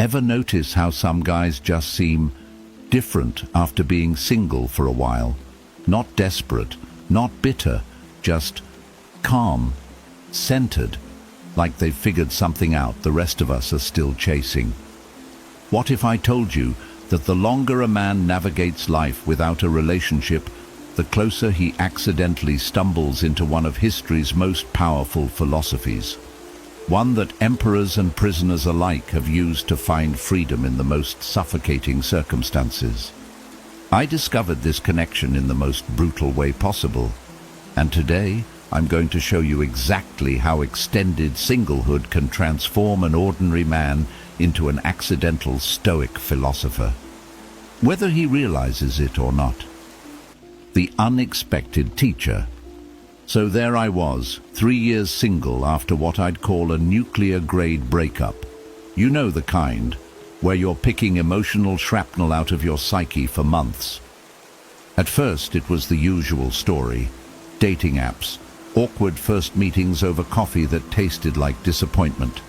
Ever notice how some guys just seem different after being single for a while? Not desperate, not bitter, just calm, centered, like they've figured something out the rest of us are still chasing. What if I told you that the longer a man navigates life without a relationship, the closer he accidentally stumbles into one of history's most powerful philosophies? One that emperors and prisoners alike have used to find freedom in the most suffocating circumstances. I discovered this connection in the most brutal way possible, and today I'm going to show you exactly how extended singlehood can transform an ordinary man into an accidental Stoic philosopher, whether he realizes it or not. The unexpected teacher. So there I was, 3 years single after what I'd call a nuclear-grade breakup. You know the kind, where you're picking emotional shrapnel out of your psyche for months. At first it was the usual story. Dating apps, awkward first meetings over coffee that tasted like disappointment,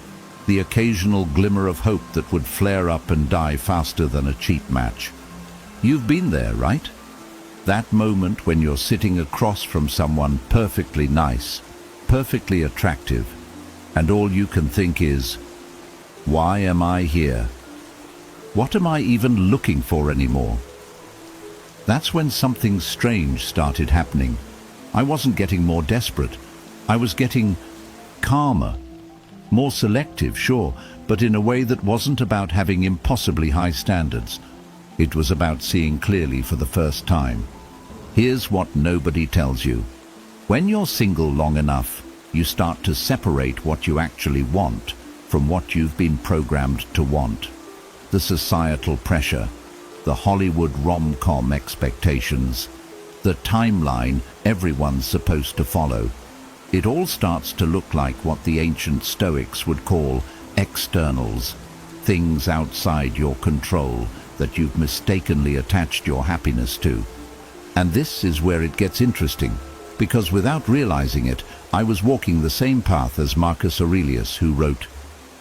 the occasional glimmer of hope that would flare up and die faster than a cheap match. You've been there, right? That moment when you're sitting across from someone perfectly nice, perfectly attractive, and all you can think is, why am I here? What am I even looking for anymore? That's when something strange started happening. I wasn't getting more desperate. I was getting calmer, more selective, sure, but in a way that wasn't about having impossibly high standards. It was about seeing clearly for the first time. Here's what nobody tells you. When you're single long enough, you start to separate what you actually want from what you've been programmed to want. The societal pressure, the Hollywood rom-com expectations, the timeline everyone's supposed to follow. It all starts to look like what the ancient Stoics would call externals, things outside your control that you've mistakenly attached your happiness to. And this is where it gets interesting, because without realizing it, I was walking the same path as Marcus Aurelius, who wrote,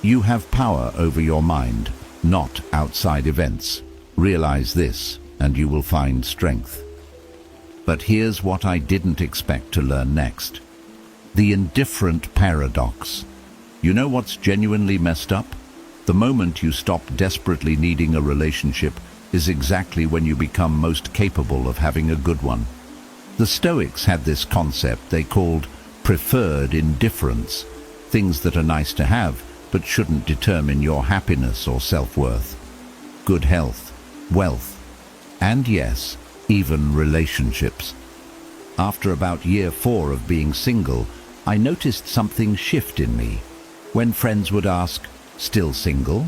"You have power over your mind, not outside events. Realize this, and you will find strength." But here's what I didn't expect to learn next. The indifferent paradox. You know what's genuinely messed up? The moment you stop desperately needing a relationship is exactly when you become most capable of having a good one. The Stoics had this concept they called preferred indifference, things that are nice to have but shouldn't determine your happiness or self-worth. Good health, wealth, and yes, even relationships. After about year 4 of being single, I noticed something shift in me. When friends would ask, "Still single?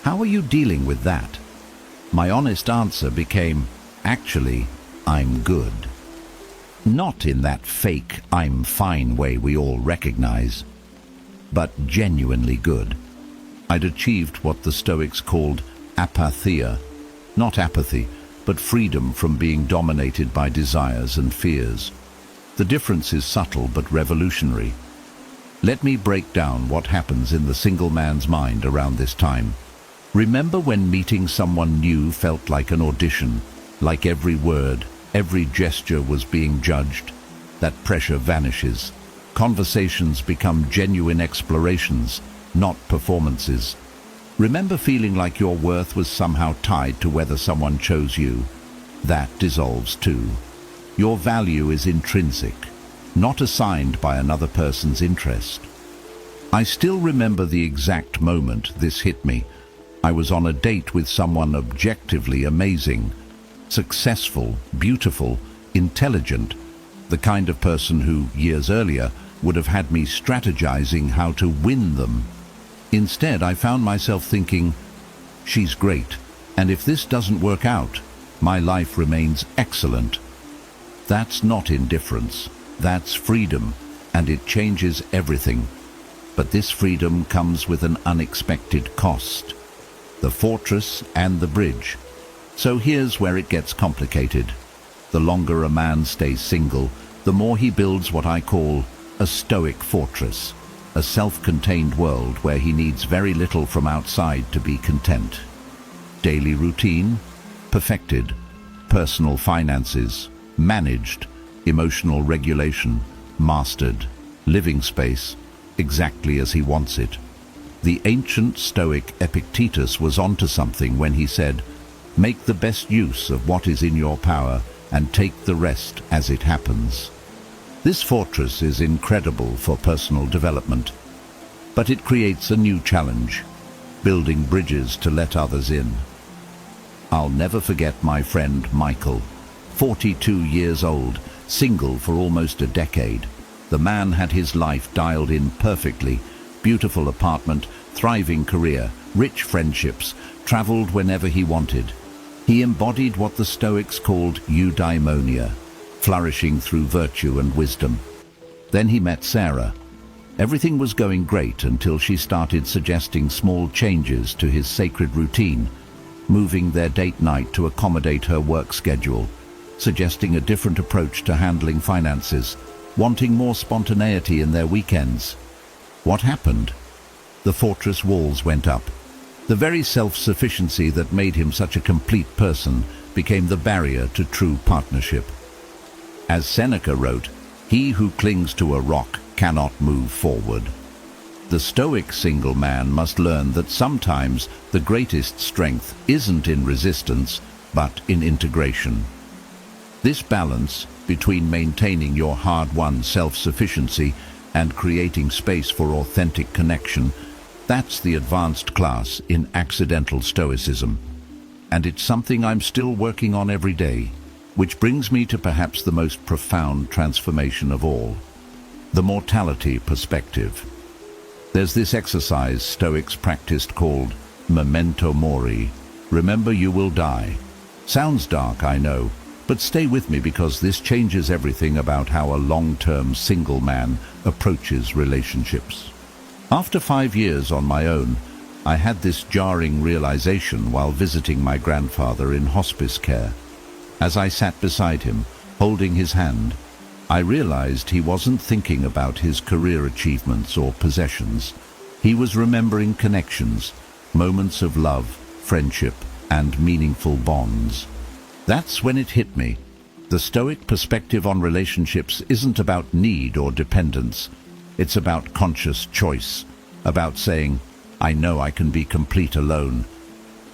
How are you dealing with that?" My honest answer became, "Actually, I'm good." Not in that fake, "I'm fine" way we all recognize, but genuinely good. I'd achieved what the Stoics called apatheia. Not apathy, but freedom from being dominated by desires and fears. The difference is subtle but revolutionary. Let me break down what happens in the single man's mind around this time. Remember when meeting someone new felt like an audition, like every word, every gesture was being judged? That pressure vanishes. Conversations become genuine explorations, not performances. Remember feeling like your worth was somehow tied to whether someone chose you? That dissolves too. Your value is intrinsic, not assigned by another person's interest. I still remember the exact moment this hit me. I was on a date with someone objectively amazing, successful, beautiful, intelligent, the kind of person who, years earlier, would have had me strategizing how to win them. Instead, I found myself thinking, she's great, and if this doesn't work out, my life remains excellent. That's not indifference, that's freedom, and it changes everything. But this freedom comes with an unexpected cost. The fortress and the bridge. So here's where it gets complicated. The longer a man stays single, the more he builds what I call a Stoic fortress. a self-contained world where he needs very little from outside to be content. Daily routine, perfected. Personal finances, managed. Emotional regulation, mastered. Living space, exactly as he wants it. The ancient Stoic Epictetus was onto something when he said, "Make the best use of what is in your power and take the rest as it happens." This fortress is incredible for personal development, but it creates a new challenge, building bridges to let others in. I'll never forget my friend Michael, 42 years old, single for almost a decade. The man had his life dialed in perfectly. Beautiful apartment, thriving career, rich friendships, traveled whenever he wanted. He embodied what the Stoics called eudaimonia, flourishing through virtue and wisdom. Then he met Sarah. Everything was going great until she started suggesting small changes to his sacred routine, moving their date night to accommodate her work schedule, suggesting a different approach to handling finances, wanting more spontaneity in their weekends. What happened? The fortress walls went up. The very self-sufficiency that made him such a complete person became the barrier to true partnership. As Seneca wrote, "He who clings to a rock cannot move forward." The Stoic single man must learn that sometimes the greatest strength isn't in resistance, but in integration. This balance between maintaining your hard-won self-sufficiency and creating space for authentic connection, that's the advanced class in accidental stoicism. And it's something I'm still working on every day, which brings me to perhaps the most profound transformation of all, the mortality perspective. There's this exercise Stoics practiced called memento mori, remember you will die. Sounds dark, I know, but stay with me because this changes everything about how a long-term single man approaches relationships. After 5 years on my own, I had this jarring realization while visiting my grandfather in hospice care. As I sat beside him, holding his hand, I realized he wasn't thinking about his career achievements or possessions. He was remembering connections, moments of love, friendship, and meaningful bonds. That's when it hit me. The Stoic perspective on relationships isn't about need or dependence. It's about conscious choice, about saying, I know I can be complete alone.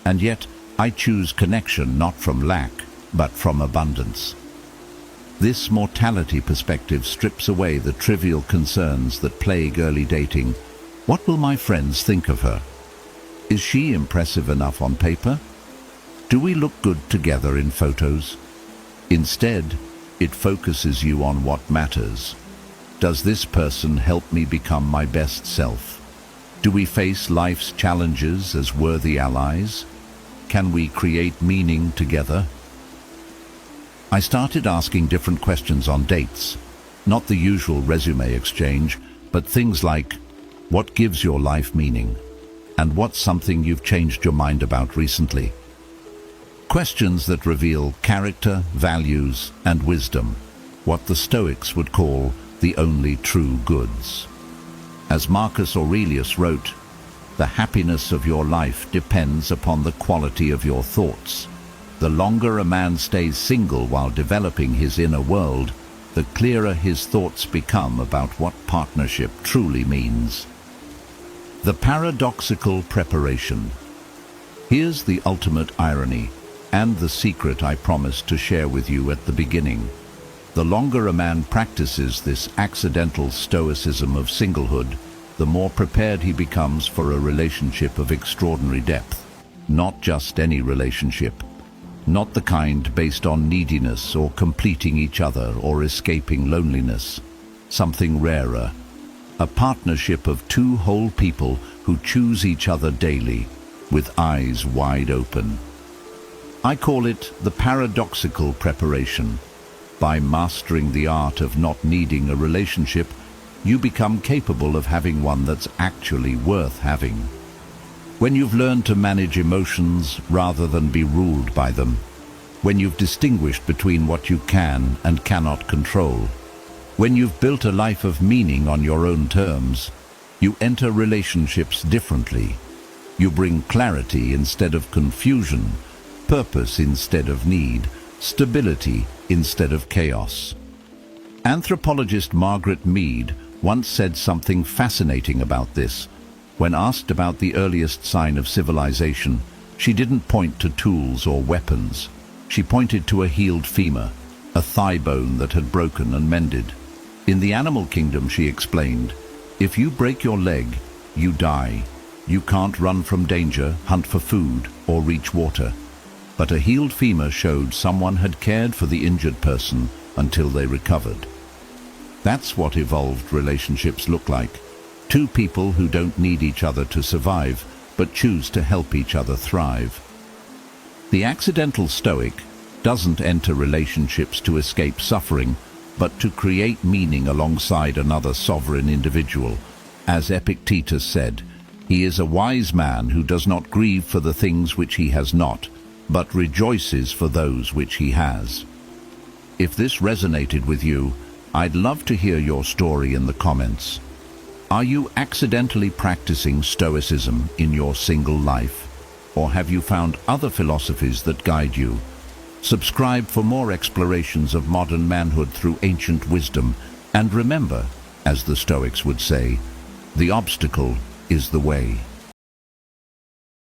And yet, I choose connection not from lack, but from abundance. This mortality perspective strips away the trivial concerns that plague early dating. What will my friends think of her? Is she impressive enough on paper? Do we look good together in photos? Instead, it focuses you on what matters. Does this person help me become my best self? Do we face life's challenges as worthy allies? Can we create meaning together? I started asking different questions on dates, not the usual resume exchange, but things like, what gives your life meaning? And what's something you've changed your mind about recently? Questions that reveal character, values, and wisdom, what the Stoics would call the only true goods. As Marcus Aurelius wrote, the happiness of your life depends upon the quality of your thoughts. The longer a man stays single while developing his inner world, the clearer his thoughts become about what partnership truly means. The Paradoxical Preparation. Here's the ultimate irony, and the secret I promised to share with you at the beginning. The longer a man practices this accidental stoicism of singlehood, the more prepared he becomes for a relationship of extraordinary depth. Not just any relationship. Not the kind based on neediness or completing each other or escaping loneliness. Something rarer. A partnership of two whole people who choose each other daily, with eyes wide open. I call it the paradoxical preparation. By mastering the art of not needing a relationship, you become capable of having one that's actually worth having. When you've learned to manage emotions rather than be ruled by them. When you've distinguished between what you can and cannot control. When you've built a life of meaning on your own terms. You enter relationships differently. You bring clarity instead of confusion, purpose instead of need, stability instead of chaos. Anthropologist Margaret Mead once said something fascinating about this. When asked about the earliest sign of civilization, she didn't point to tools or weapons. She pointed to a healed femur, a thigh bone that had broken and mended. In the animal kingdom, she explained, if you break your leg, you die. You can't run from danger, hunt for food, or reach water. But a healed femur showed someone had cared for the injured person until they recovered. That's what evolved relationships look like. Two people who don't need each other to survive, but choose to help each other thrive. The accidental Stoic doesn't enter relationships to escape suffering, but to create meaning alongside another sovereign individual. As Epictetus said, he is a wise man who does not grieve for the things which he has not, but rejoices for those which he has. If this resonated with you, I'd love to hear your story in the comments. Are you accidentally practicing Stoicism in your single life? Or have you found other philosophies that guide you? Subscribe for more explorations of modern manhood through ancient wisdom. And remember, as the Stoics would say, the obstacle is the way.